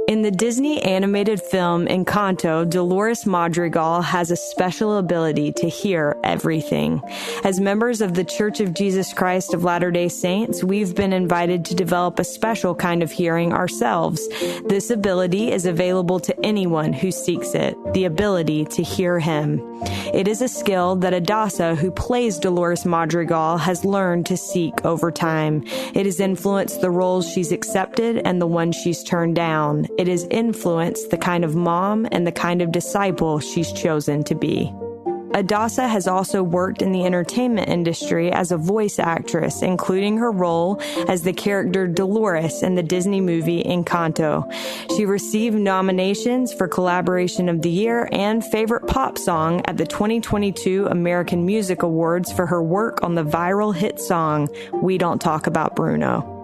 In the Disney animated film Encanto, Dolores Madrigal has a special ability to hear everything. As members of the Church of Jesus Christ of Latter-day Saints, we've been invited to develop a special kind of hearing ourselves. This ability is available to anyone who seeks it, the ability to hear Him. It is a skill that Adassa, who plays Dolores Madrigal, has learned to seek over time. It has influenced the roles she's accepted and the ones she's turned down. It has influenced the kind of mom and the kind of disciple she's chosen to be. Adassa has also worked in the entertainment industry as a voice actress, including her role as the character Dolores in the Disney movie Encanto. She received nominations for Collaboration of the Year and Favorite Pop Song at the 2022 American Music Awards for her work on the viral hit song, We Don't Talk About Bruno.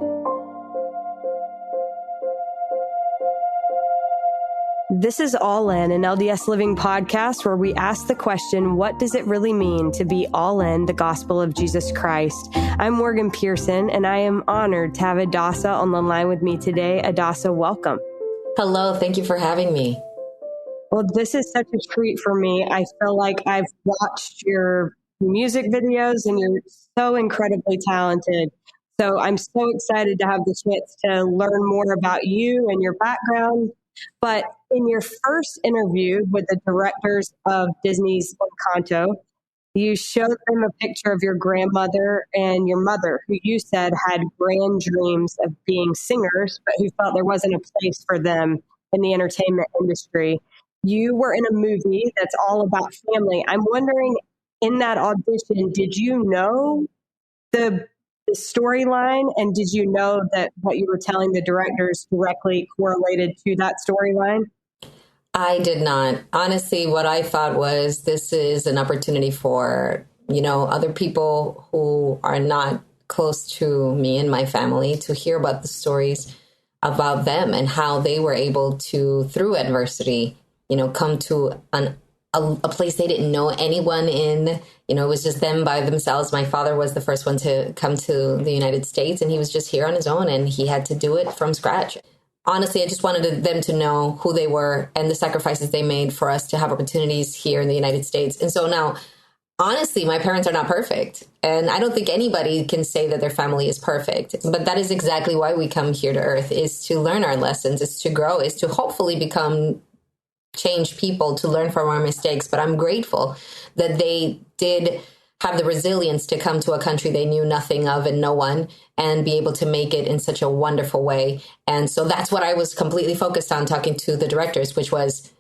This is All In, an LDS Living podcast where we ask the question, what does it really mean to be all in the gospel of Jesus Christ? I'm Morgan Pearson, and I am honored to have Adassa on the line with me today. Adassa, welcome. Hello, thank you for having me. Well, this is such a treat for me. I feel like I've watched your music videos, and you're so incredibly talented. So I'm so excited to have the chance to learn more about you and your background. But in your first interview with the directors of Disney's Encanto, you showed them a picture of your grandmother and your mother, who you said had grand dreams of being singers, but who felt there wasn't a place for them in the entertainment industry. You were in a movie that's all about family. I'm wondering, in that audition, did you know the storyline, and did you know that what you were telling the directors directly correlated to that storyline? I did not. Honestly, what I thought was this is an opportunity for, other people who are not close to me and my family to hear about the stories about them and how they were able to, through adversity, come to a place they didn't know anyone in. It was just them by themselves. My father was the first one to come to the United States, and he was just here on his own, and he had to do it from scratch. Honestly, I just wanted them to know who they were and the sacrifices they made for us to have opportunities here in the United States. And so now, honestly, my parents are not perfect. And I don't think anybody can say that their family is perfect. But that is exactly why we come here to Earth, is to learn our lessons, is to grow, is to hopefully become change people, to learn from our mistakes. But I'm grateful that they did have the resilience to come to a country they knew nothing of and no one, and be able to make it in such a wonderful way. And so that's what I was completely focused on talking to the directors, which was,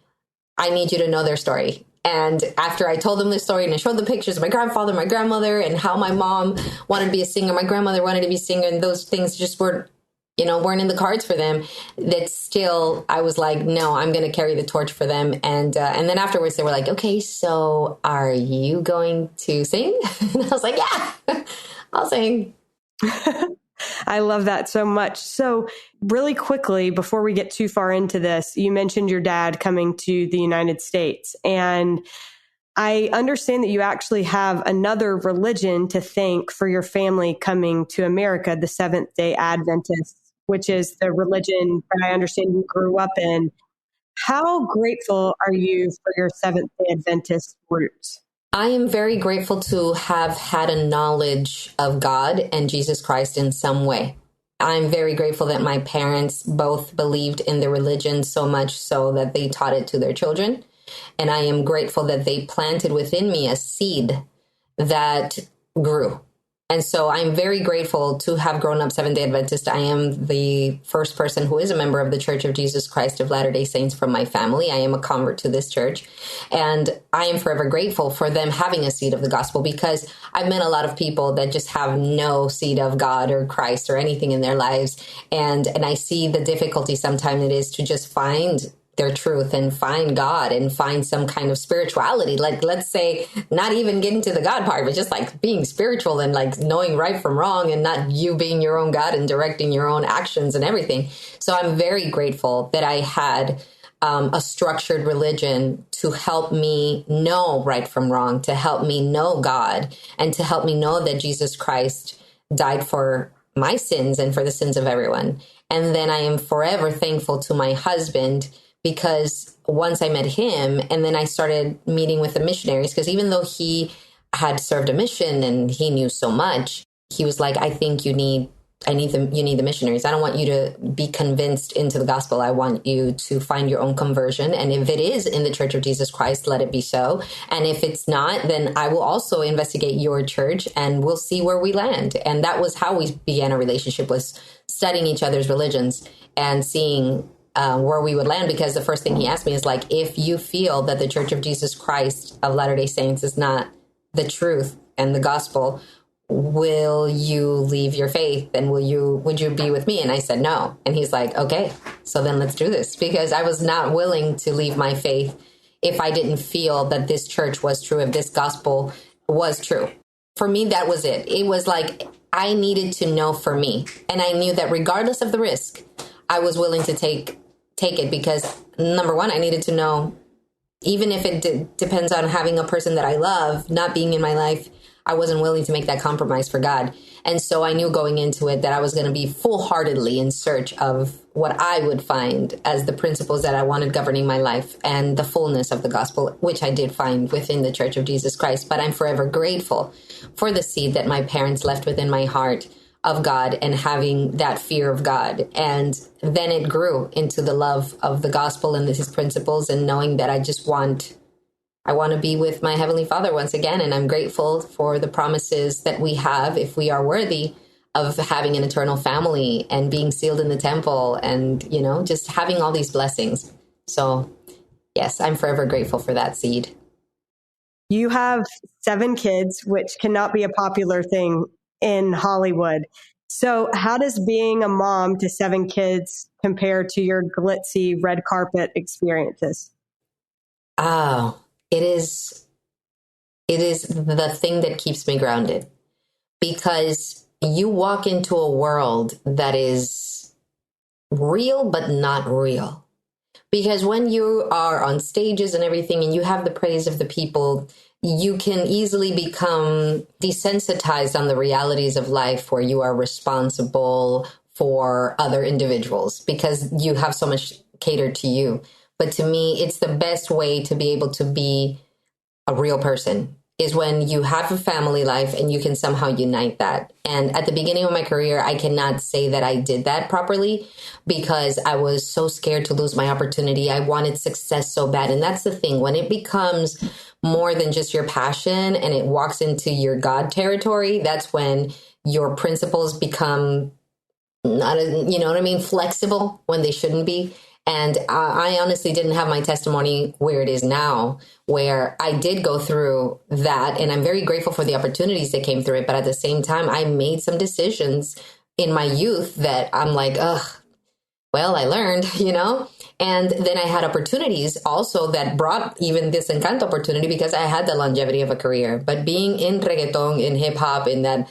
I need you to know their story. And after I told them this story and I showed the pictures of my grandfather, my grandmother, and how my mom wanted to be a singer, my grandmother wanted to be a singer, and those things just weren't in the cards for them, that still, I was like, no, I'm going to carry the torch for them. And then afterwards they were like, okay, so are you going to sing? And I was like, yeah, I'll sing. I love that so much. So really quickly, before we get too far into this, you mentioned your dad coming to the United States. And I understand that you actually have another religion to thank for your family coming to America, the Seventh-day Adventists, which is the religion that I understand you grew up in. How grateful are you for your Seventh-day Adventist roots? I am very grateful to have had a knowledge of God and Jesus Christ in some way. I'm very grateful that my parents both believed in the religion so much so that they taught it to their children. And I am grateful that they planted within me a seed that grew. And so I'm very grateful to have grown up Seventh-day Adventist. I am the first person who is a member of the Church of Jesus Christ of Latter-day Saints from my family. I am a convert to this church. And I am forever grateful for them having a seed of the gospel, because I've met a lot of people that just have no seed of God or Christ or anything in their lives. And I see the difficulty sometimes it is to just find their truth and find God and find some kind of spirituality. Like, let's say, not even getting to the God part, but just like being spiritual and like knowing right from wrong, and not you being your own God and directing your own actions and everything. So I'm very grateful that I had a structured religion to help me know right from wrong, to help me know God, and to help me know that Jesus Christ died for my sins and for the sins of everyone. And then I am forever thankful to my husband, because once I met him and then I started meeting with the missionaries, because even though he had served a mission and he knew so much, he was like, I think you need the missionaries. I don't want you to be convinced into the gospel. I want you to find your own conversion. And if it is in the Church of Jesus Christ, let it be so. And if it's not, then I will also investigate your church and we'll see where we land. And that was how we began a relationship, was studying each other's religions and seeing where we would land. Because the first thing he asked me is like, if you feel that the Church of Jesus Christ of Latter-day Saints is not the truth and the gospel, will you leave your faith and would you be with me? And I said no. And he's like, okay, so then let's do this, because I was not willing to leave my faith if I didn't feel that this church was true, if this gospel was true. For me, that was it. It was like I needed to know for me. And I knew that regardless of the risk, I was willing to take it, because number one, I needed to know, even if it depends on having a person that I love not being in my life, I wasn't willing to make that compromise for God. And so I knew going into it that I was going to be full-heartedly in search of what I would find as the principles that I wanted governing my life and the fullness of the gospel, which I did find within the Church of Jesus Christ. But I'm forever grateful for the seed that my parents left within my heart of God and having that fear of God. And then it grew into the love of the gospel and his principles, and knowing that I want to be with my Heavenly Father once again. And I'm grateful for the promises that we have, if we are worthy of having an eternal family and being sealed in the temple and, just having all these blessings. So yes, I'm forever grateful for that seed. You have 7 kids, which cannot be a popular thing in Hollywood. So how does being a mom to 7 kids compare to your glitzy red carpet experiences? Oh, it is the thing that keeps me grounded, because you walk into a world that is real, but not real. Because when you are on stages and everything and you have the praise of the people, you can easily become desensitized on the realities of life, where you are responsible for other individuals because you have so much catered to you. But to me, it's the best way to be able to be a real person, is when you have a family life and you can somehow unite that. And at the beginning of my career, I cannot say that I did that properly, because I was so scared to lose my opportunity. I wanted success so bad. And that's the thing, when it becomes more than just your passion and it walks into your God territory, that's when your principles become flexible when they shouldn't be. And I honestly didn't have my testimony where it is now, where I did go through that. And I'm very grateful for the opportunities that came through it. But at the same time, I made some decisions in my youth that I'm like, well, I learned, And then I had opportunities also that brought even this Encanto opportunity, because I had the longevity of a career. But being in reggaeton, in hip hop, in that,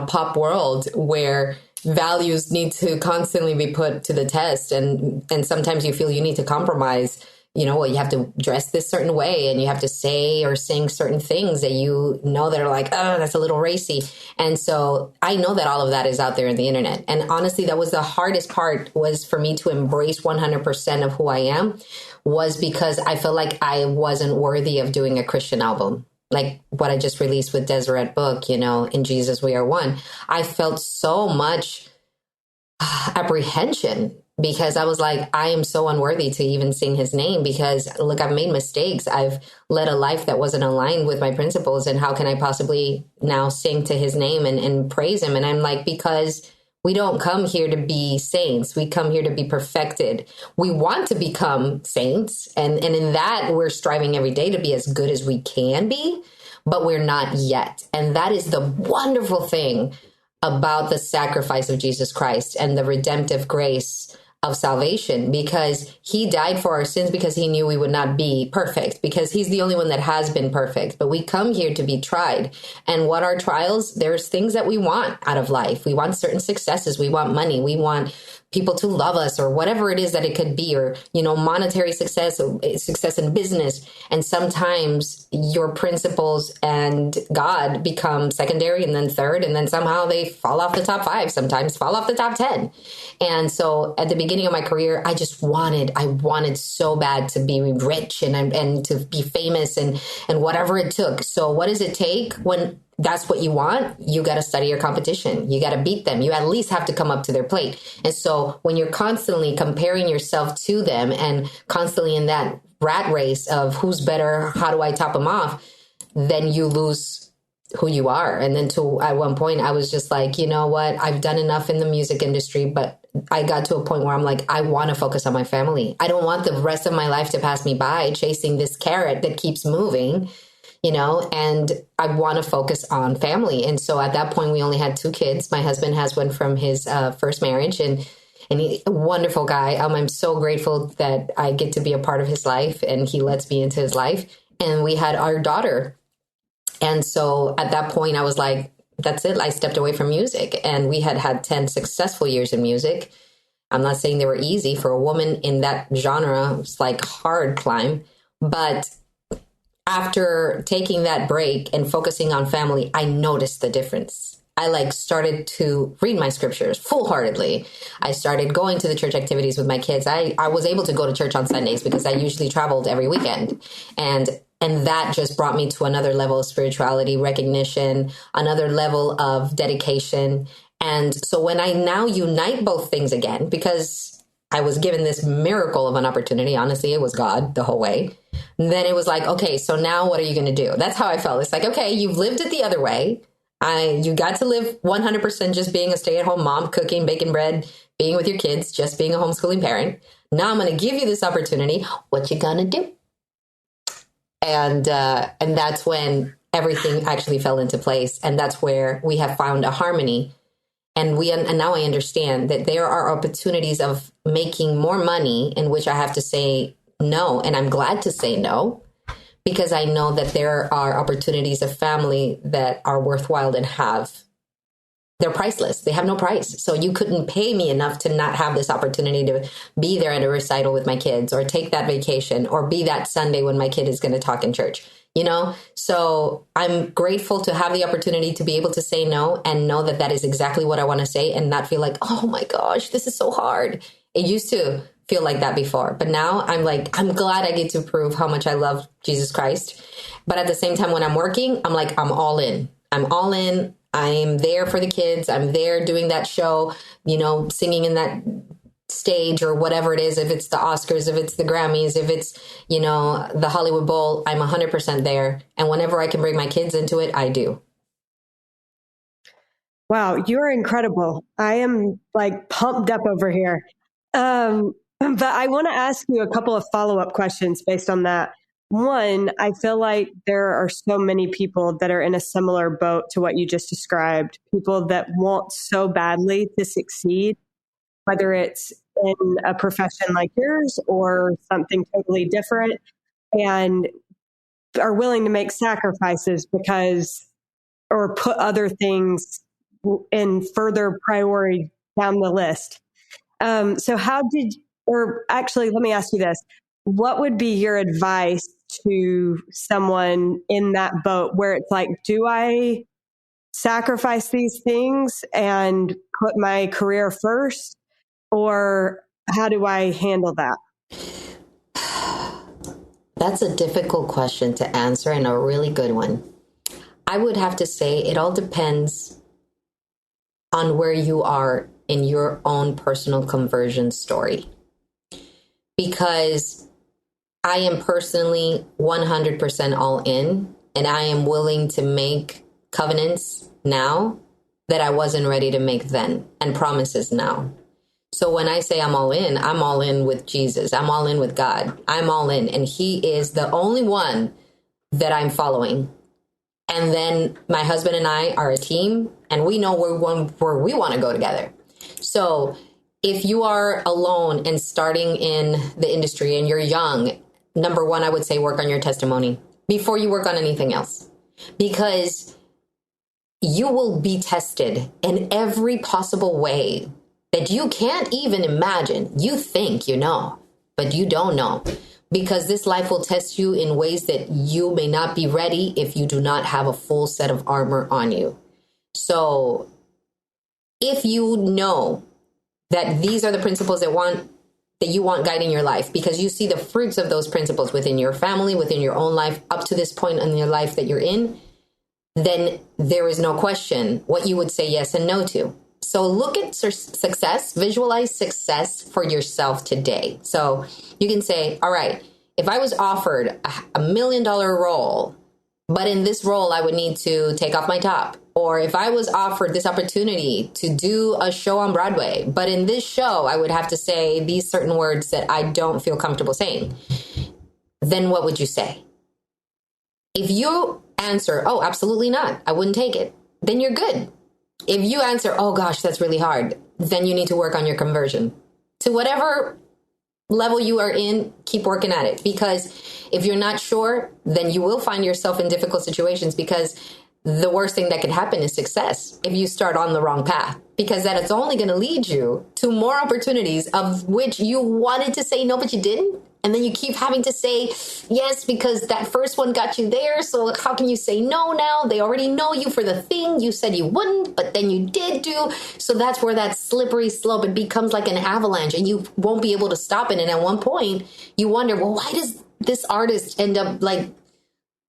pop world where values need to constantly be put to the test. And sometimes you feel you need to compromise, you have to dress this certain way and you have to say or sing certain things that that are like, oh, that's a little racy. And so I know that all of that is out there in the internet. And honestly, that was the hardest part, was for me to embrace 100% of who I am, was because I felt like I wasn't worthy of doing a Christian album. Like what I just released with Deseret Book, In Jesus We Are One. I felt so much apprehension, because I was like, I am so unworthy to even sing his name, because look, I've made mistakes. I've led a life that wasn't aligned with my principles. And how can I possibly now sing to his name and praise him? And I'm like, because we don't come here to be saints. We come here to be perfected. We want to become saints. And in that, we're striving every day to be as good as we can be, but we're not yet. And that is the wonderful thing about the sacrifice of Jesus Christ and the redemptive grace of salvation, because he died for our sins, because he knew we would not be perfect, because he's the only one that has been perfect. But we come here to be tried. And what are trials? There's things that we want out of life. We want certain successes. We want money. We want people to love us or whatever it is that it could be, or, monetary success, success in business. And sometimes your principles and God become secondary and then third, and then somehow they fall off the top 5, sometimes fall off the top 10. And so at the beginning of my career, I wanted so bad to be rich and to be famous and whatever it took. So what does it take when that's what you want? You got to study your competition. You got to beat them. You at least have to come up to their plate. And so when you're constantly comparing yourself to them and constantly in that rat race of who's better, how do I top them off, then you lose who you are. And then at one point I was just like, you know what, I've done enough in the music industry, but I got to a point where I'm like, I want to focus on my family. I don't want the rest of my life to pass me by chasing this carrot that keeps moving. And I want to focus on family. And so at that point, we only had 2 kids. My husband has one from his first marriage, and he's a wonderful guy. I'm so grateful that I get to be a part of his life and he lets me into his life. And we had our daughter. And so at that point, I was like, that's it. I stepped away from music, and we had 10 successful years in music. I'm not saying they were easy for a woman in that genre. It was like hard climb, but after taking that break and focusing on family, I noticed the difference. I started to read my scriptures full-heartedly. I started going to the church activities with my kids. I was able to go to church on Sundays because I usually traveled every weekend. And that just brought me to another level of spirituality, recognition, another level of dedication. And so when I now unite both things again, because I was given this miracle of an opportunity, honestly, it was God the whole way. And then it was like, okay, so now what are you going to do? That's how I felt. It's like, okay, you've lived it the other way. You got to live 100% just being a stay-at-home mom, cooking, baking bread, being with your kids, just being a homeschooling parent. Now I'm going to give you this opportunity. What you going to do? And that's when everything actually fell into place. And that's where we have found a harmony. And now I understand that there are opportunities of making more money in which I have to say no. And I'm glad to say no, because I know that there are opportunities of family that are worthwhile and they're priceless. They have no price. So you couldn't pay me enough to not have this opportunity to be there at a recital with my kids, or take that vacation, or be that Sunday when my kid is going to talk in church. So I'm grateful to have the opportunity to be able to say no, and know that that is exactly what I want to say, and not feel like, oh my gosh, this is so hard. It used to feel like that before, but now I'm like, I'm glad I get to prove how much I love Jesus Christ. But at the same time, when I'm working, I'm like, I'm all in. I'm all in. I'm there for the kids. I'm there doing that show, singing in that stage or whatever it is, if it's the Oscars, if it's the Grammys, if it's, the Hollywood Bowl, I'm 100% there. And whenever I can bring my kids into it, I do. Wow, you're incredible. I am pumped up over here. But I want to ask you a couple of follow-up questions based on that. One, I feel like there are so many people that are in a similar boat to what you just described, people that want so badly to succeed, whether it's in a profession like yours or something totally different, and are willing to make sacrifices or put other things in further priority down the list. So actually, let me ask you this. What would be your advice to someone in that boat where it's like, do I sacrifice these things and put my career first? Or how do I handle that? That's a difficult question to answer, and a really good one. I would have to say it all depends on where you are in your own personal conversion story. Because I am personally 100% all in, and I am willing to make covenants now that I wasn't ready to make then, and promises now. So when I say I'm all in with Jesus. I'm all in with God. I'm all in, and he is the only one that I'm following. And then my husband and I are a team, and we know where we want to go together. So if you are alone and starting in the industry and you're young, number one, I would say work on your testimony before you work on anything else, because you will be tested in every possible way that you can't even imagine. You think you know, but you don't know. Because this life will test you in ways that you may not be ready if you do not have a full set of armor on you. So if you know that these are the principles that you want guiding your life, because you see the fruits of those principles within your family, within your own life, up to this point in your life that you're in, then there is no question what you would say yes and no to. So look at success, visualize success for yourself today. So you can say, all right, if I was offered $1 million role, but in this role, I would need to take off my top. Or if I was offered this opportunity to do a show on Broadway, but in this show, I would have to say these certain words that I don't feel comfortable saying, then what would you say? If you answer, oh, absolutely not, I wouldn't take it, then you're good. If you answer, oh gosh, that's really hard, then you need to work on your conversion. To whatever level you are in, keep working at it. Because if you're not sure, then you will find yourself in difficult situations, because the worst thing that could happen is success if you start on the wrong path, because that is only going to lead you to more opportunities of which you wanted to say no, but you didn't. And then you keep having to say yes because that first one got you there. So how can you say no now? They already know you for the thing you said you wouldn't, but then you did do. So that's where that slippery slope, it becomes like an avalanche and you won't be able to stop it. And at one point you wonder, well, why does this artist end up like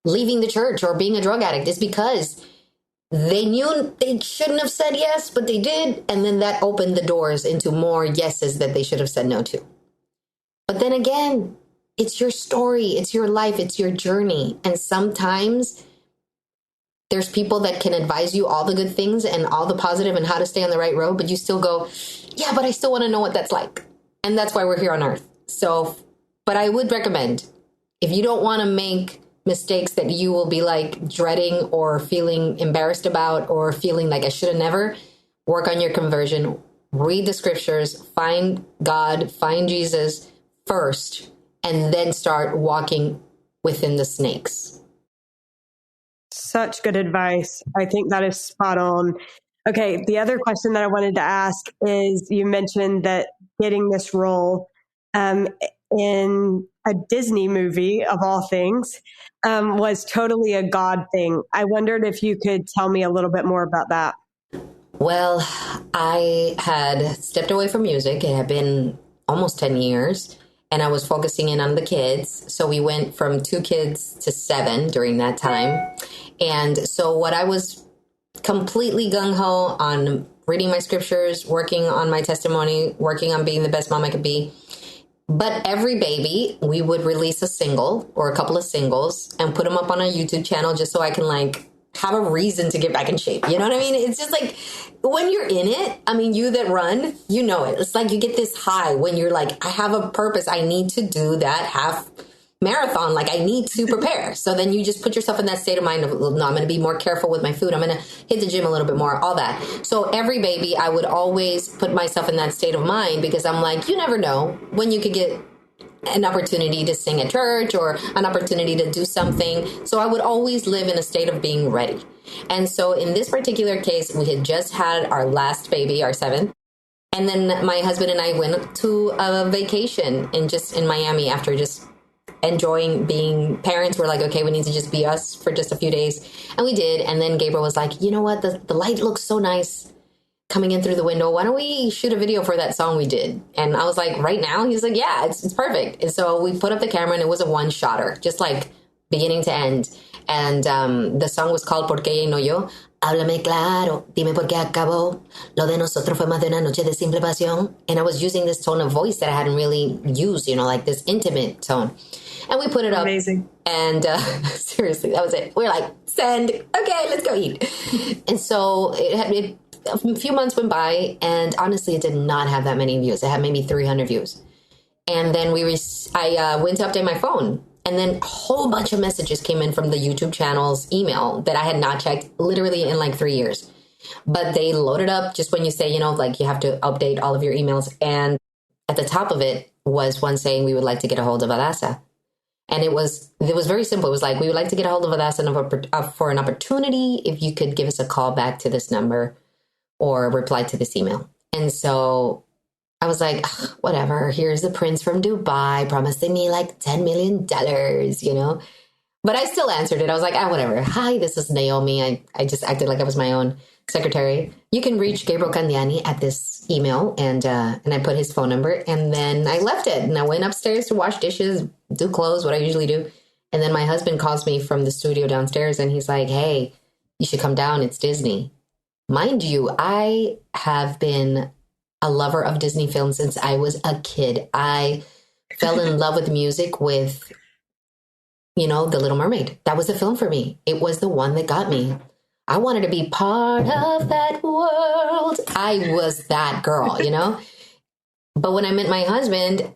leaving the church or being a drug addict? It's because they knew they shouldn't have said yes, but they did. And then that opened the doors into more yeses that they should have said no to. But then again, it's your story, it's your life, it's your journey. And sometimes there's people that can advise you all the good things and all the positive and how to stay on the right road, but you still go, yeah, but I still want to know what that's like. And that's why we're here on earth. So, but I would recommend, if you don't want to make mistakes that you will be like dreading or feeling embarrassed about or feeling like I should have never, work on your conversion, read the scriptures, find God, find Jesus first, and then start walking within the snakes. Such good advice. I think that is spot on. Okay, the other question that I wanted to ask is, you mentioned that getting this role in a Disney movie, of all things, was totally a God thing. I wondered if you could tell me a little bit more about that. Well, I had stepped away from music. It had been almost 10 years. And I was focusing in on the kids. So we went from 2 kids to 7 during that time. And so what I was completely gung-ho on reading my scriptures, working on my testimony, working on being the best mom I could be. But every baby, we would release a single or a couple of singles and put them up on a YouTube channel just so I can like have a reason to get back in shape. You know what I mean? It's just like when you're in it, I mean, you that run, you know it. It's like you get this high when you're like, I have a purpose. I need to do that half marathon. Like I need to prepare. So then you just put yourself in that state of mind of, no, I'm going to be more careful with my food. I'm going to hit the gym a little bit more, all that. So every baby, I would always put myself in that state of mind because I'm like, you never know when you could get an opportunity to sing at church or an opportunity to do something. So I would always live in a state of being ready. And so in this particular case, we had just had our last baby, our 7th. And then my husband and I went to a vacation in Miami after just enjoying being parents. We're like, okay, we need to just be us for just a few days. And we did. And then Gabriel was like, you know what? The light looks so nice coming in through the window. Why don't we shoot a video for that song we did? And I was like, right now? He's like, yeah, it's perfect. And so we put up the camera and it was a one-shotter, just like beginning to end. And the song was called Por qué ella y no yo. Háblame claro, dime por qué acabó. Lo de nosotros fue más de una noche de simple pasión. And I was using this tone of voice that I hadn't really used, like this intimate tone. And we put it up. Amazing. And seriously, that was it. We were like, send. Okay, let's go eat. And so a few months went by, and honestly, it did not have that many views. It had maybe 300 views. And then I went to update my phone, and then a whole bunch of messages came in from the YouTube channel's email that I had not checked literally in like 3 years. But they loaded up just when you say, like you have to update all of your emails. And at the top of it was one saying, we would like to get a hold of Adassa. And it was very simple. It was like, we would like to get a hold of Adassa for an opportunity. If you could give us a call back to this number or reply to this email. And so I was like, "Ugh, whatever, here's the prince from Dubai promising me like $10 million, you know? But I still answered it. I was like, whatever. Hi, this is Naomi. I just acted like I was my own secretary. You can reach Gabriel Candiani at this email. And I put his phone number. And then I left it. And I went upstairs to wash dishes, do clothes, what I usually do. And then my husband calls me from the studio downstairs. And he's like, hey, you should come down. It's Disney. Mind you, I have been a lover of Disney films since I was a kid. I fell in love with music with, The Little Mermaid. That was the film for me. It was the one that got me. I wanted to be part of that world. I was that girl, But when I met my husband,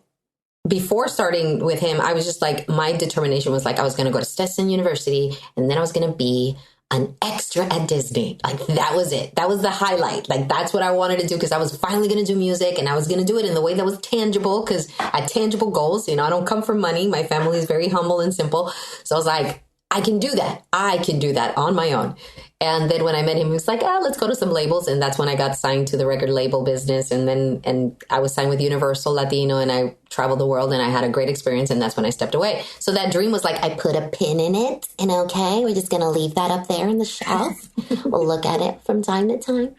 before starting with him, I was just like, my determination was like, I was going to go to Stetson University and then I was going to be an extra at Disney. Like, that was it. That was the highlight. Like, that's what I wanted to do because I was finally going to do music and I was going to do it in the way that was tangible because I had tangible goals. I don't come from money. My family is very humble and simple. So I was like, I can do that. I can do that on my own. And then when I met him, he was like, let's go to some labels. And that's when I got signed to the record label business. And I was signed with Universal Latino and I traveled the world and I had a great experience. And that's when I stepped away. So that dream was like, I put a pin in it and okay, we're just going to leave that up there in the shelf. We'll look at it from time to time.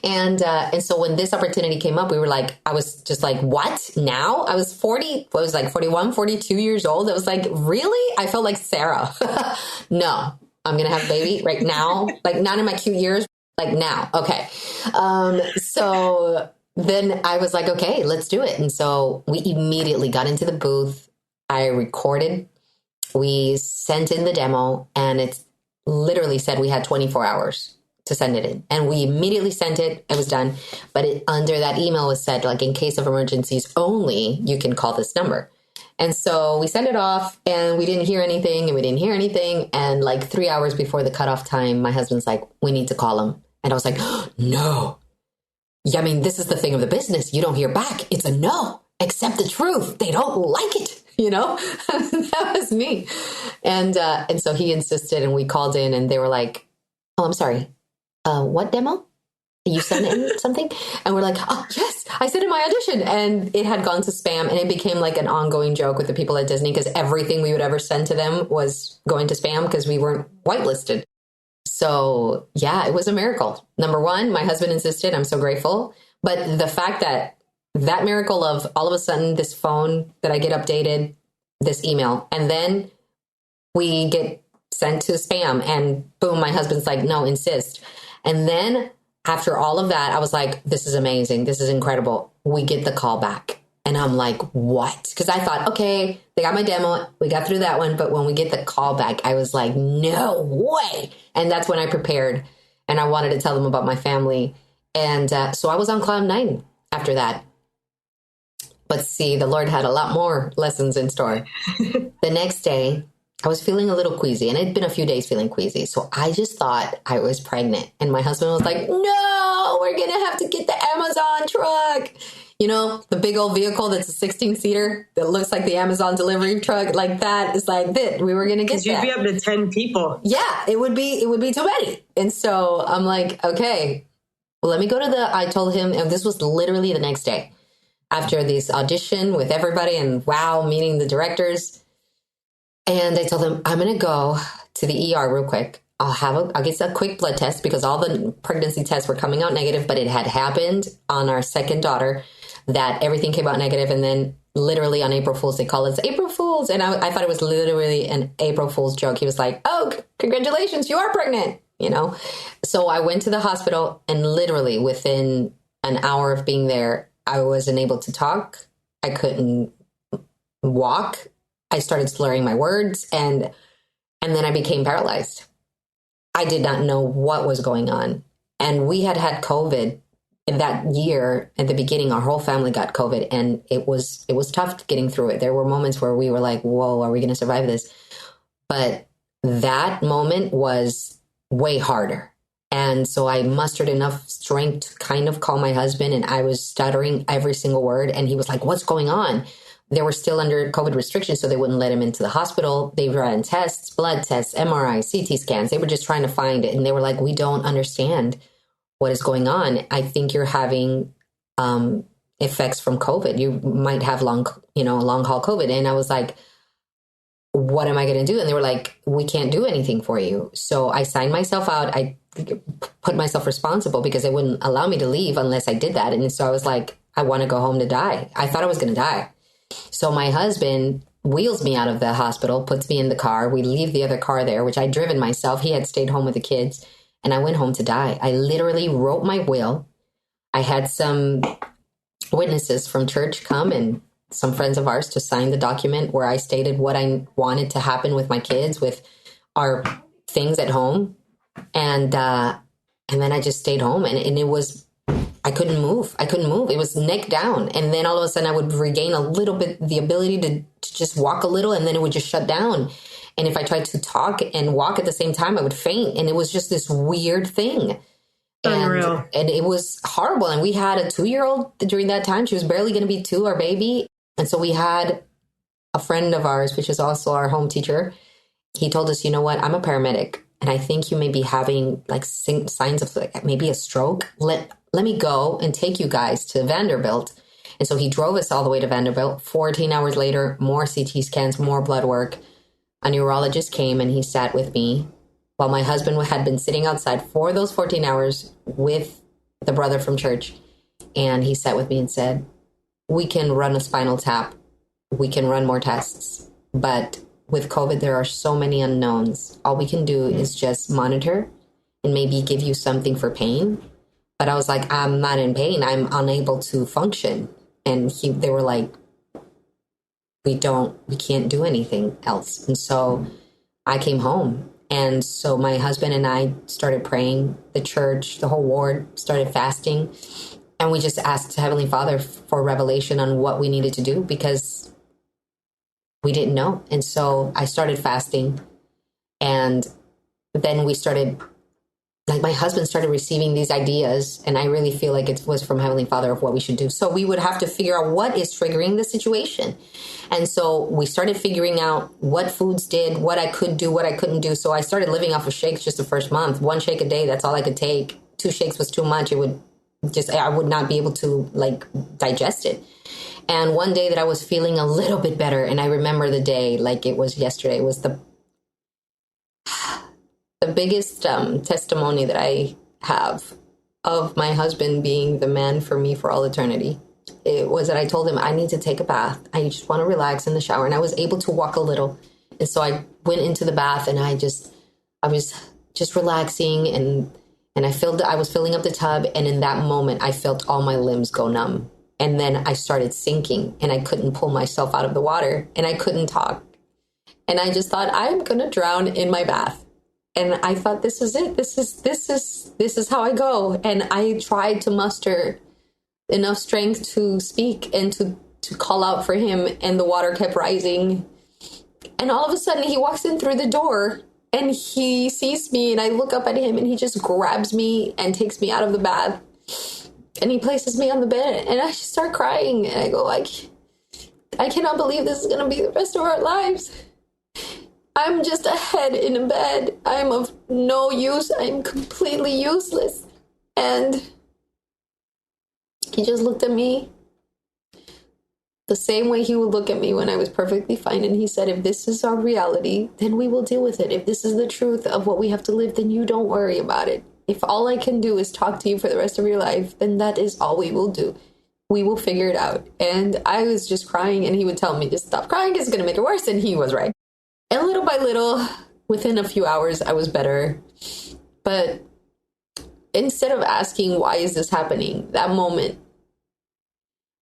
And so when this opportunity came up, I was just like, what now? I was 41, 42 years old. I was like, really? I felt like Sarah. No. I'm going to have a baby right now, like not in my cute years, like now. Okay. So then I was like, okay, let's do it. And so we immediately got into the booth. I recorded, we sent in the demo and it literally said we had 24 hours to send it in. And we immediately sent it. It was done. But under that email was said, like, in case of emergencies only, you can call this number. And so we sent it off and we didn't hear anything and we didn't hear anything. And like 3 hours before the cutoff time, my husband's like, we need to call him. And I was like, no. Yeah, I mean, this is the thing of the business. You don't hear back. It's a no. Accept the truth. They don't like it. That was me. And so he insisted and we called in and they were like, oh, I'm sorry. What demo? You sent in something? And we're like, oh, yes, I sent in my audition. And it had gone to spam and it became like an ongoing joke with the people at Disney because everything we would ever send to them was going to spam because we weren't whitelisted. So yeah, it was a miracle. Number one, my husband insisted. I'm so grateful. But the fact that miracle of all of a sudden this phone that I get updated, this email, and then we get sent to spam and boom, my husband's like, no, insist. And then after all of that, I was like, this is amazing. This is incredible. We get the call back. And I'm like, what? Because I thought, okay, they got my demo. We got through that one. But when we get the call back, I was like, no way. And that's when I prepared. And I wanted to tell them about my family. And so I was on cloud nine after that. But see, the Lord had a lot more lessons in store. The next day, I was feeling a little queasy and it'd been a few days feeling queasy. So I just thought I was pregnant. And my husband was like, no, we're going to have to get the Amazon truck. The big old vehicle that's a 16-seater that looks like the Amazon delivery truck. Like that is like that. We were going to get that. You'd be up to 10 people. Yeah, it would be too many. And so I'm like, okay, well, let me go to I told him, and this was literally the next day after this audition with everybody and meeting the directors. And I told them, I'm going to go to the ER real quick. I'll get a quick blood test because all the pregnancy tests were coming out negative, but it had happened on our second daughter that everything came out negative. And then literally on April Fool's, they call it April Fool's. And I thought it was literally an April Fool's joke. He was like, oh, congratulations, you are pregnant, So I went to the hospital and literally within an hour of being there, I wasn't able to talk. I couldn't walk. I started slurring my words and then I became paralyzed. I did not know what was going on. And we had COVID in that year. At the beginning, our whole family got COVID and it was tough getting through it. There were moments where we were like, whoa, are we going to survive this? But that moment was way harder. And so I mustered enough strength to kind of call my husband and I was stuttering every single word. And he was like, what's going on? They were still under COVID restrictions, so they wouldn't let him into the hospital. They ran tests, blood tests, MRI, CT scans. They were just trying to find it. And they were like, we don't understand what is going on. I think you're having effects from COVID. You might have long haul COVID. And I was like, what am I going to do? And they were like, we can't do anything for you. So I signed myself out. I put myself responsible because they wouldn't allow me to leave unless I did that. And so I was like, I want to go home to die. I thought I was going to die. So my husband wheels me out of the hospital, puts me in the car. We leave the other car there, which I'd driven myself. He had stayed home with the kids, and I went home to die. I literally wrote my will. I had some witnesses from church come and some friends of ours to sign the document where I stated what I wanted to happen with my kids, with our things at home. And then I just stayed home, and it was, I couldn't move. It was neck down. And then all of a sudden I would regain a little bit, the ability to just walk a little, and then it would just shut down. And if I tried to talk and walk at the same time, I would faint. And it was just this weird thing. Unreal. And it was horrible. And we had a 2-year-old during that time. She was barely going to be 2, our baby. And so we had a friend of ours, which is also our home teacher. He told us, you know what, I'm a paramedic, and I think you may be having like signs of like maybe a stroke. Let me go and take you guys to Vanderbilt. And so he drove us all the way to Vanderbilt. 14 hours later, more CT scans, more blood work. A neurologist came and he sat with me while my husband had been sitting outside for those 14 hours with the brother from church. And he sat with me and said, we can run a spinal tap. We can run more tests. But with COVID, there are so many unknowns. All we can do is just monitor and maybe give you something for pain. But I was like, I'm not in pain. I'm unable to function. And they were like, we can't do anything else. And so I came home. And so my husband and I started praying. The church, the whole ward started fasting. And we just asked Heavenly Father for revelation on what we needed to do because we didn't know. And so I started fasting. And then we started, like my husband started receiving these ideas. And I really feel like it was from Heavenly Father of what we should do. So we would have to figure out what is triggering the situation. And so we started figuring out what foods did, what I could do, what I couldn't do. So I started living off of shakes just the first month. 1 shake a day, that's all I could take. 2 shakes was too much. I would not be able to like digest it. And one day that I was feeling a little bit better, and I remember the day like it was yesterday, it was the biggest testimony that I have of my husband being the man for me for all eternity. It was that I told him, I need to take a bath. I just want to relax in the shower. And I was able to walk a little. And so I went into the bath, and I was just relaxing, and I was filling up the tub. And in that moment, I felt all my limbs go numb. And then I started sinking, and I couldn't pull myself out of the water, and I couldn't talk. And I just thought, I'm going to drown in my bath. And I thought, this is it. This is how I go. And I tried to muster enough strength to speak and to call out for him. And the water kept rising. And all of a sudden he walks in through the door, and he sees me, and I look up at him, and he just grabs me and takes me out of the bath. And he places me on the bed, and I just start crying. And I go like, I cannot believe this is going to be the rest of our lives. I'm just a head in a bed. I'm of no use. I'm completely useless. And he just looked at me the same way he would look at me when I was perfectly fine. And he said, if this is our reality, then we will deal with it. If this is the truth of what we have to live, then you don't worry about it. If all I can do is talk to you for the rest of your life, then that is all we will do. We will figure it out. And I was just crying, and he would tell me, just stop crying, it's going to make it worse. And he was right. And little by little, within a few hours, I was better. But instead of asking, why is this happening? That moment,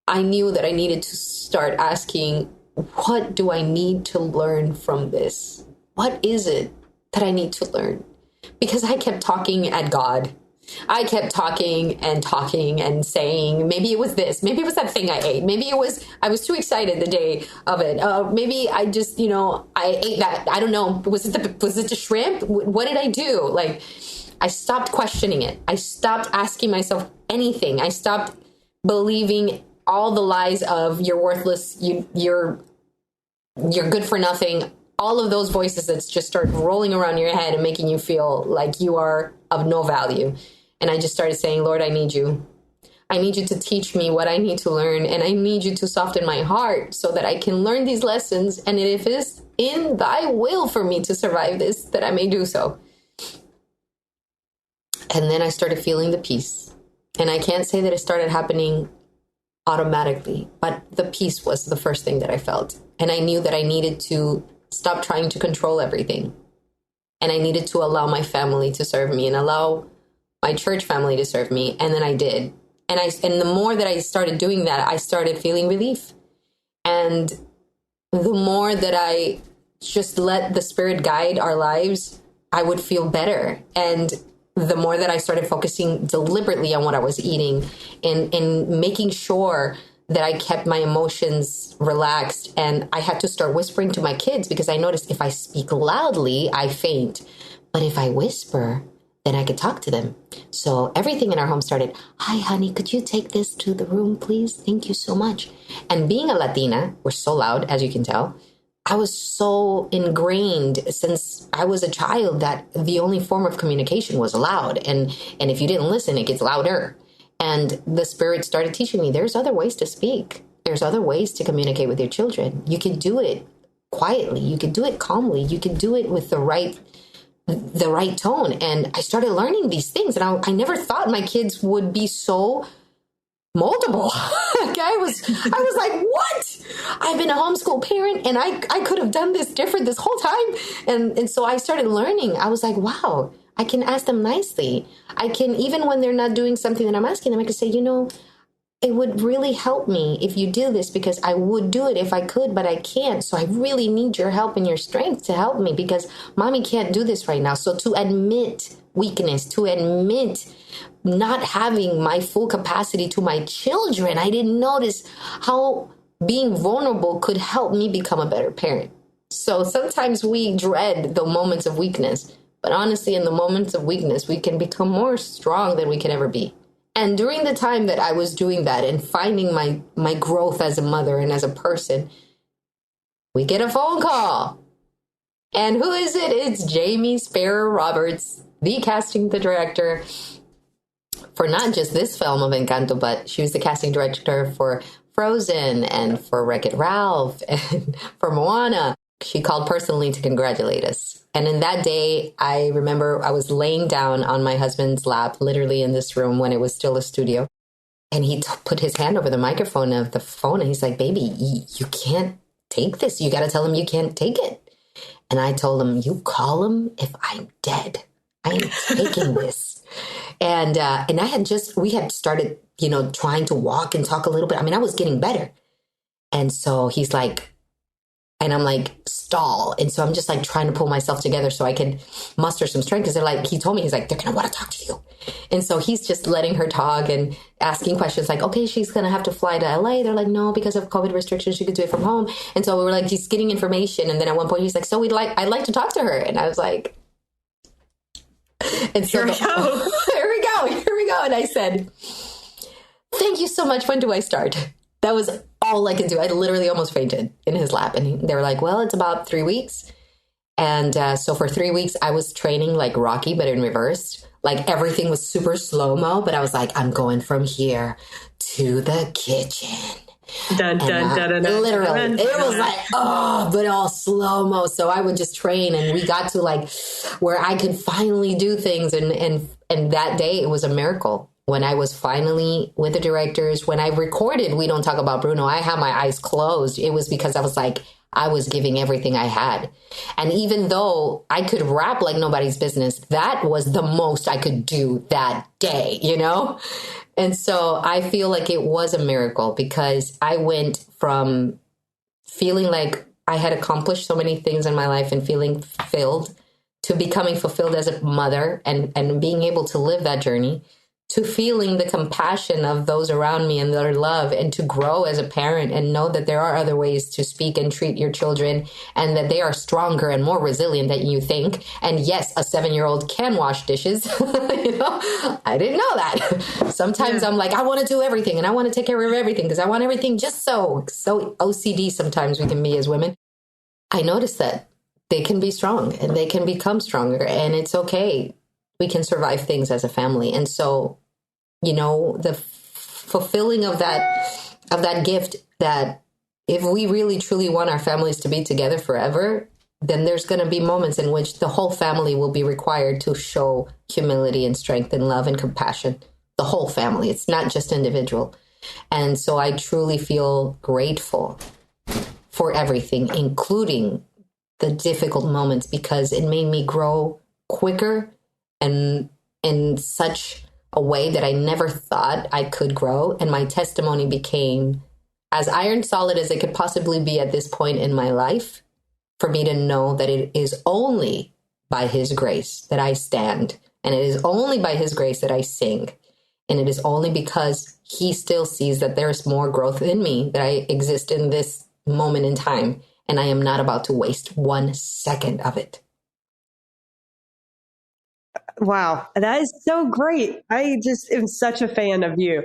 I knew that I needed to start asking, what do I need to learn from this? What is it that I need to learn? Because I kept talking at God. I kept talking and saying, maybe it was this, maybe it was that thing I ate. Maybe it was, I was too excited the day of it. Maybe I just, I ate that. I don't know. Was it the shrimp? What did I do? Like, I stopped questioning it. I stopped asking myself anything. I stopped believing all the lies of you're worthless. You're good for nothing. All of those voices that just start rolling around your head and making you feel like you are of no value. And I just started saying, Lord, I need you. I need you to teach me what I need to learn. And I need you to soften my heart so that I can learn these lessons. And if it is in thy will for me to survive this, that I may do so. And then I started feeling the peace. And I can't say that it started happening automatically, but the peace was the first thing that I felt. And I knew that I needed to stop trying to control everything. And I needed to allow my family to serve me and allow my church family to serve me. And then I did. And the more that I started doing that, I started feeling relief. And the more that I just let the Spirit guide our lives, I would feel better. And the more that I started focusing deliberately on what I was eating and making sure that I kept my emotions relaxed. And I had to start whispering to my kids because I noticed if I speak loudly, I faint. But if I whisper, then I could talk to them. So everything in our home started, hi, honey, could you take this to the room, please? Thank you so much. And being a Latina, we're so loud, as you can tell. I was so ingrained since I was a child that the only form of communication was loud. And if you didn't listen, it gets louder. And the Spirit started teaching me there's other ways to speak. There's other ways to communicate with your children. You can do it quietly. You can do it calmly. You can do it with the right tone. And I started learning these things. And I never thought my kids would be so moldable. I was like, what? I've been a homeschool parent and I could have done this different this whole time. And so I started learning. I was like, wow, I can ask them nicely. I can, even when they're not doing something that I'm asking them, I can say, it would really help me if you do this because I would do it if I could, but I can't. So I really need your help and your strength to help me because mommy can't do this right now. So to admit weakness, to admit not having my full capacity to my children, I didn't notice how being vulnerable could help me become a better parent. So sometimes we dread the moments of weakness, but honestly, in the moments of weakness, we can become more strong than we can ever be. And during the time that I was doing that and finding my growth as a mother and as a person, we get a phone call. And who is it? It's Jamie Sparrow Roberts, the casting director for not just this film of Encanto, but she was the casting director for Frozen and for Wreck-It Ralph and for Moana. She called personally to congratulate us. And in that day, I remember I was laying down on my husband's lap, literally in this room when it was still a studio. And he put his hand over the microphone of the phone and he's like, baby, you can't take this. You got to tell him you can't take it. And I told him, you call him if I'm dead. I am taking this. And we had started, trying to walk and talk a little bit. I mean, I was getting better. And so he's like, and I'm like, stall. And so I'm just like trying to pull myself together so I could muster some strength. Because he told me, he's like, they're going to want to talk to you. And so he's just letting her talk and asking questions like, okay, she's going to have to fly to LA. They're like, no, because of COVID restrictions, she could do it from home. And so we were like, just getting information. And then at one point he's like, so I'd like to talk to her. And I was like, and so here we go. And I said, thank you so much. When do I start? That was all I could do. I literally almost fainted in his lap. And they were like, well, it's about 3 weeks. And so for 3 weeks, I was training like Rocky, but in reverse. Like everything was super slow-mo. But I was like, I'm going from here to the kitchen. Literally, it was like, but all slow-mo. So I would just train. And we got to like where I could finally do things. And that day, it was a miracle. When I was finally with the directors, when I recorded We Don't Talk About Bruno, I had my eyes closed. It was because I was like, I was giving everything I had. And even though I could rap like nobody's business, that was the most I could do that day, And so I feel like it was a miracle because I went from feeling like I had accomplished so many things in my life and feeling fulfilled to becoming fulfilled as a mother and being able to live that journey, to feeling the compassion of those around me and their love, and to grow as a parent and know that there are other ways to speak and treat your children and that they are stronger and more resilient than you think. And yes, a 7-year-old can wash dishes. I didn't know that. Sometimes I'm like, I want to do everything and I want to take care of everything because I want everything just so OCD sometimes we can be as women. I noticed that they can be strong and they can become stronger and it's okay. We can survive things as a family. And so, the fulfilling of that gift, that if we really truly want our families to be together forever, then there's going to be moments in which the whole family will be required to show humility and strength and love and compassion. The whole family. It's not just individual. And so I truly feel grateful for everything, including the difficult moments, because it made me grow quicker and in such a way that I never thought I could grow. And my testimony became as iron solid as it could possibly be at this point in my life, for me to know that it is only by his grace that I stand. And it is only by his grace that I sing. And it is only because he still sees that there's more growth in me, that I exist in this moment in time. And I am not about to waste 1 second of it. Wow, that is so great. I just am such a fan of you.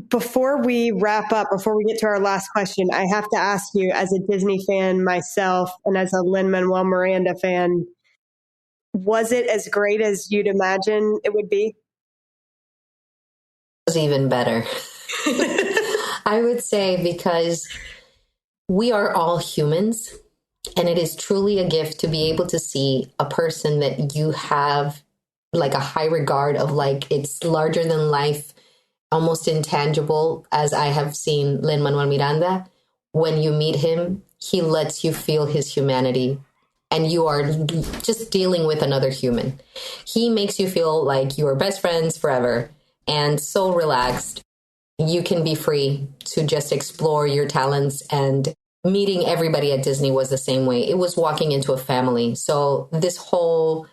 Before we wrap up, before we get to our last question, I have to ask you, as a Disney fan myself and as a Lin-Manuel Miranda fan, was it as great as you'd imagine it would be? It was even better. I would say, because we are all humans, and it is truly a gift to be able to see a person that you have like a high regard of, like it's larger than life, almost intangible, as I have seen Lin-Manuel Miranda. When you meet him, he lets you feel his humanity, and you are just dealing with another human. He makes you feel like you are best friends forever and so relaxed. You can be free to just explore your talents, and meeting everybody at Disney was the same way. It was walking into a family. So this whole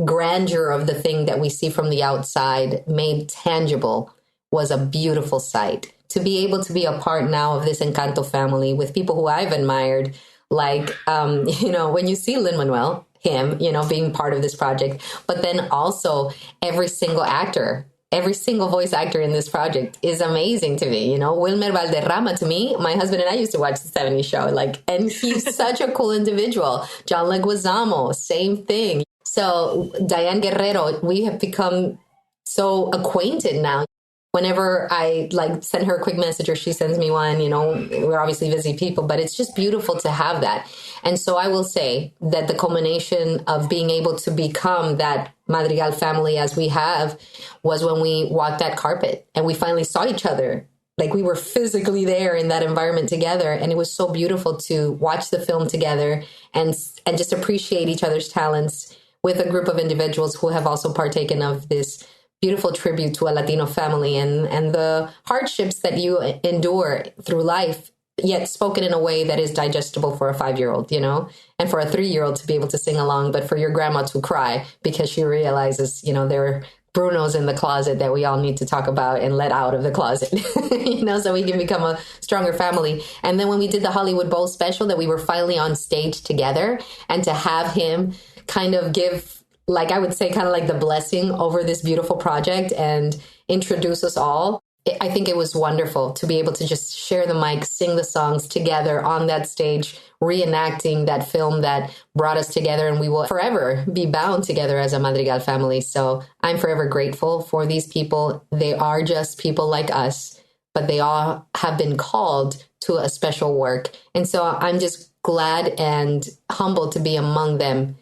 grandeur of the thing that we see from the outside made tangible was a beautiful sight. To be able to be a part now of this Encanto family with people who I've admired, like, when you see Lin-Manuel, him, being part of this project, but then also every single actor, every single voice actor in this project is amazing to me. Wilmer Valderrama, to me, my husband and I used to watch the 70s show, and he's such a cool individual. John Leguizamo, same thing. So Diane Guerrero, we have become so acquainted now. Whenever I send her a quick message or she sends me one, we're obviously busy people, but it's just beautiful to have that. And so I will say that the culmination of being able to become that Madrigal family as we have was when we walked that carpet and we finally saw each other. Like, we were physically there in that environment together. And it was so beautiful to watch the film together and just appreciate each other's talents with a group of individuals who have also partaken of this beautiful tribute to a Latino family and the hardships that you endure through life, yet spoken in a way that is digestible for a 5-year-old, and for a 3-year-old to be able to sing along, but for your grandma to cry because she realizes, there are Brunos in the closet that we all need to talk about and let out of the closet, so we can become a stronger family. And then when we did the Hollywood Bowl special, that we were finally on stage together, and to have him kind of give, I would say, kind of like the blessing over this beautiful project and introduce us all. I think it was wonderful to be able to just share the mic, sing the songs together on that stage, reenacting that film that brought us together, and we will forever be bound together as a Madrigal family. So I'm forever grateful for these people. They are just people like us, but they all have been called to a special work. And so I'm just glad and humbled to be among them.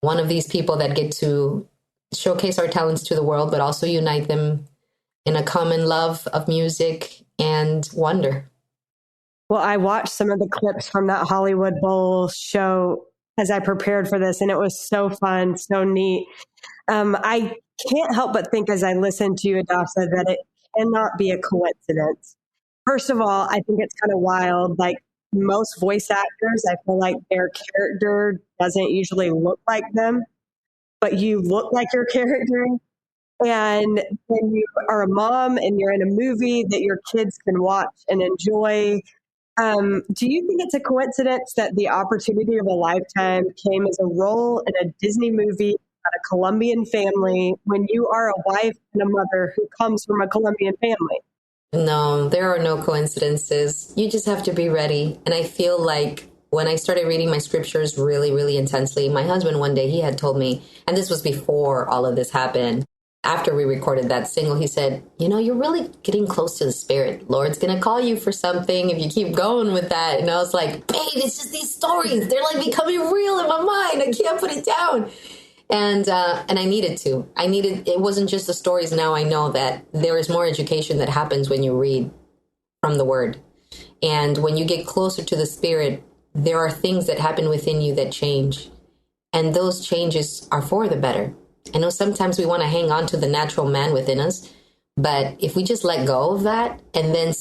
One of these people that get to showcase our talents to the world, but also unite them in a common love of music and wonder. Well, I watched some of the clips from that Hollywood Bowl show as I prepared for this, and it was so fun, so neat. I can't help but think as I listen to you, Adassa, that it cannot be a coincidence. First of all, I think it's kind of wild. Like, most voice actors, I feel like their character doesn't usually look like them, but you look like your character. And when you are a mom and you're in a movie that your kids can watch and enjoy, do you think it's a coincidence that the opportunity of a lifetime came as a role in a Disney movie about a Colombian family when you are a wife and a mother who comes from a Colombian family? No, there are no coincidences. You just have to be ready. And I feel like when I started reading my scriptures really, really intensely, my husband one day, he had told me, and this was before all of this happened, after we recorded that single, he said, you know, you're really getting close to the Spirit. Lord's going to call you for something if you keep going with that. And I was like, babe, it's just these stories. They're like becoming real in my mind. I can't put it down. And I needed to. It wasn't just the stories. Now I know that there is more education that happens when you read from the Word. And when you get closer to the Spirit, there are things that happen within you that change. And those changes are for the better. I know sometimes we want to hang on to the natural man within us, but if we just let go of that and then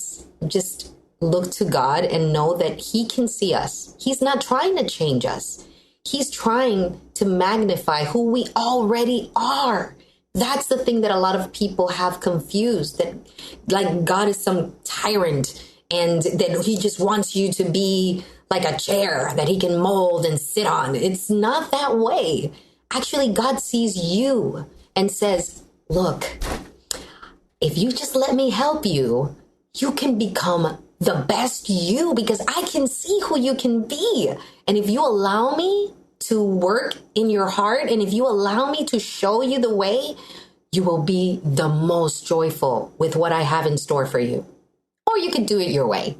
just look to God and know that he can see us, he's not trying to change us. He's trying to magnify who we already are. That's the thing that a lot of people have confused, that like God is some tyrant and that he just wants you to be like a chair that he can mold and sit on. It's not that way. Actually, God sees you and says, look, if you just let me help you, you can become the best you, because I can see who you can be. And if you allow me to work in your heart, and if you allow me to show you the way, you will be the most joyful with what I have in store for you. Or you could do it your way.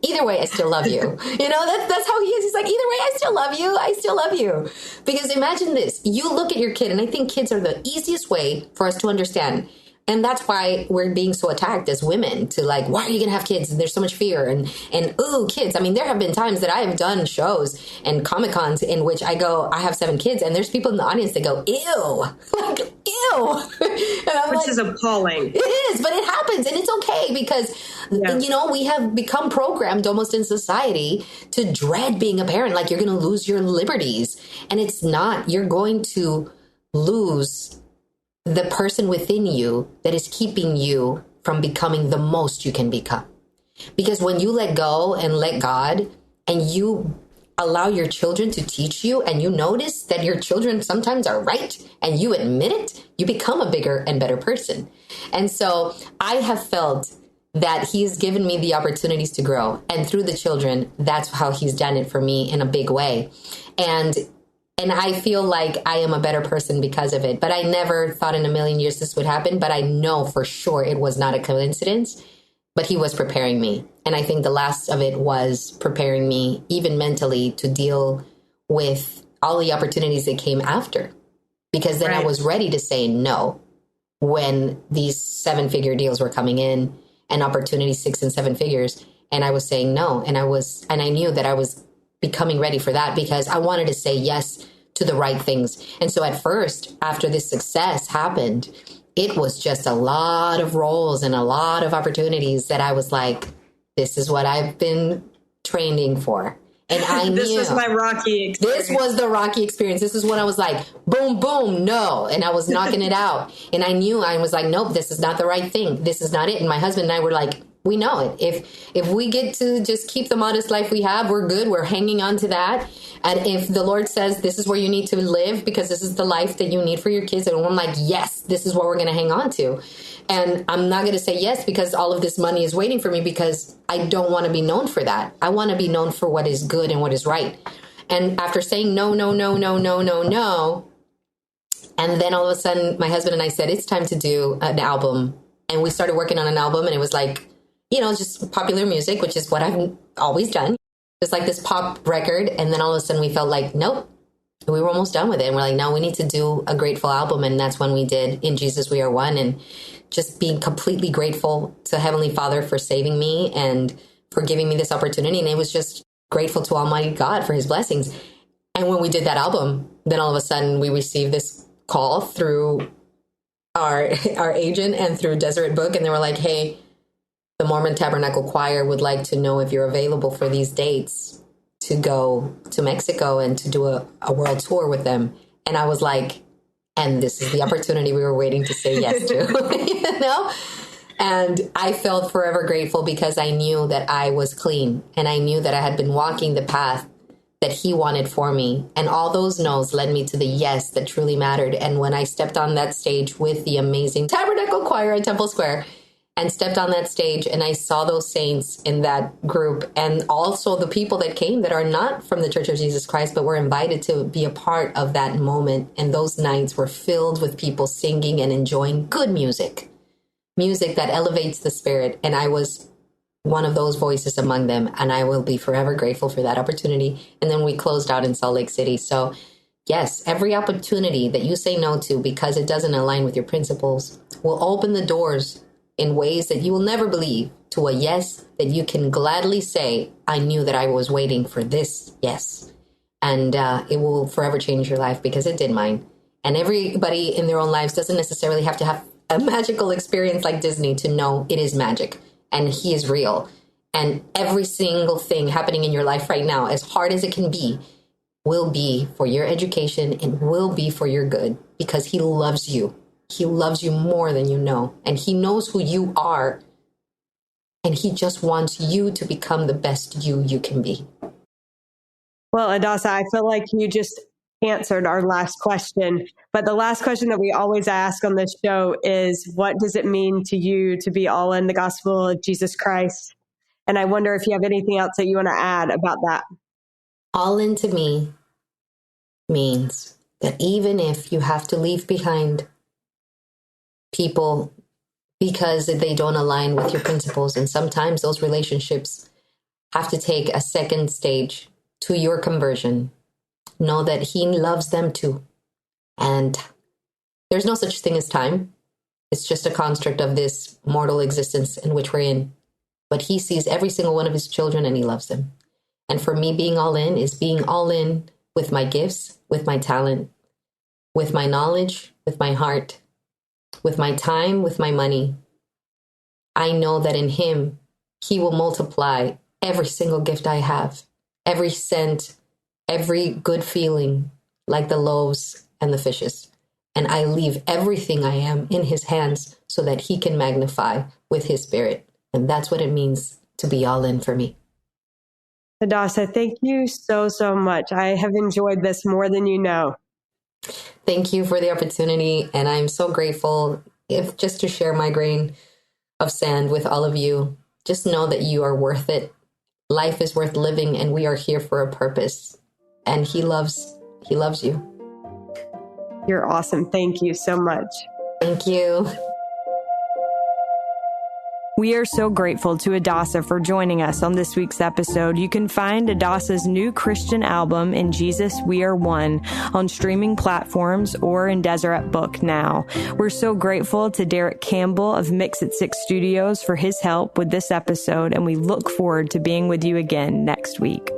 Either way, I still love you. You know, that's how he is. He's like, either way, I still love you. I still love you. Because imagine this. You look at your kid, and I think kids are the easiest way for us to understand. And that's why we're being so attacked as women to like, why are you going to have kids? And there's so much fear and ooh, kids. I mean, there have been times that I have done shows and Comic-Cons in which I go, I have 7 kids, and there's people in the audience that go, ew, like, ew. Which is appalling. It is, but it happens, and it's okay because, you know, we have become programmed almost in society to dread being a parent. Like, you're going to lose your liberties, and it's not. You're going to lose the person within you that is keeping you from becoming the most you can become. Because when you let go and let God, and you allow your children to teach you, and you notice that your children sometimes are right, and you admit it, you become a bigger and better person. And so I have felt that he's given me the opportunities to grow. And through the children, that's how he's done it for me in a big way. And I feel like I am a better person because of it. But I never thought in a million years this would happen. But I know for sure it was not a coincidence. But he was preparing me. And I think the last of it was preparing me, even mentally, to deal with all the opportunities that came after. Because then I was ready to say no when these 7-figure deals were coming in and opportunities 6 and 7 figures. And I was saying no. And I knew that I was becoming ready for that because I wanted to say yes to the right things. And so at first, after this success happened, it was just a lot of roles and a lot of opportunities that I was like, this is what I've been training for. And I knew this was my rocky experience. This was the rocky experience. This is when I was like, boom, boom, no. And I was knocking it out. And I knew, I was like, nope, this is not the right thing. This is not it. And my husband and I were like, we know it. If we get to just keep the modest life we have, we're good. We're hanging on to that. And if the Lord says this is where you need to live because this is the life that you need for your kids, and I'm like, yes, this is what we're going to hang on to. And I'm not going to say yes because all of this money is waiting for me, because I don't want to be known for that. I want to be known for what is good and what is right. And after saying no, no, no, no, no, no, no, and then all of a sudden my husband and I said, it's time to do an album. And we started working on an album, and it was like, you know, just popular music, which is what I've always done. It's like this pop record. And then all of a sudden we felt like, nope, we were almost done with it. And we're like, no, we need to do a grateful album. And that's when we did In Jesus We Are One. And just being completely grateful to Heavenly Father for saving me and for giving me this opportunity. And it was just grateful to Almighty God for his blessings. And when we did that album, then all of a sudden we received this call through our agent and through Deseret Book. And they were like, hey, the Mormon Tabernacle Choir would like to know if you're available for these dates to go to Mexico and to do a world tour with them. And I was like, and this is the opportunity we were waiting to say yes to, you know? And I felt forever grateful because I knew that I was clean, and I knew that I had been walking the path that he wanted for me. And all those no's led me to the yes that truly mattered. And when I stepped on that stage with the amazing Tabernacle Choir at Temple Square, and stepped on that stage, and I saw those saints in that group, and also the people that came that are not from the Church of Jesus Christ, but were invited to be a part of that moment. And those nights were filled with people singing and enjoying good music that elevates the spirit. And I was one of those voices among them, and I will be forever grateful for that opportunity. And then we closed out in Salt Lake City. So yes, every opportunity that you say no to because it doesn't align with your principles will open the doors in ways that you will never believe to a yes that you can gladly say, I knew that I was waiting for this yes. And it will forever change your life, because it did mine. And everybody in their own lives doesn't necessarily have to have a magical experience like Disney to know it is magic and he is real. And every single thing happening in your life right now, as hard as it can be, will be for your education and will be for your good, because he loves you. He loves you more than you know. And he knows who you are. And he just wants you to become the best you can be. Well, Adassa, I feel like you just answered our last question. But the last question that we always ask on this show is, what does it mean to you to be all in the gospel of Jesus Christ? And I wonder if you have anything else that you want to add about that. All in to me means that even if you have to leave behind people because they don't align with your principles, and sometimes those relationships have to take a second stage to your conversion, know that he loves them too. And there's no such thing as time. It's just a construct of this mortal existence in which we're in. But he sees every single one of his children and he loves them. And for me, being all in is being all in with my gifts, with my talent, with my knowledge, with my heart, with my time, with my money. I know that in him, he will multiply every single gift I have, every cent, every good feeling, like the loaves and the fishes. And I leave everything I am in his hands so that he can magnify with his spirit. And that's what it means to be all in for me. Adassa, thank you so much. I have enjoyed this more than you know. Thank you for the opportunity. And I'm so grateful just to share my grain of sand with all of you. Just know that you are worth it. Life is worth living, and we are here for a purpose. And he loves you. You're awesome. Thank you so much. Thank you. We are so grateful to Adassa for joining us on this week's episode. You can find Adassa's new Christian album, In Jesus We Are One, on streaming platforms or in Deseret Book now. We're so grateful to Derek Campbell of Mix It 6 Studios for his help with this episode, and we look forward to being with you again next week.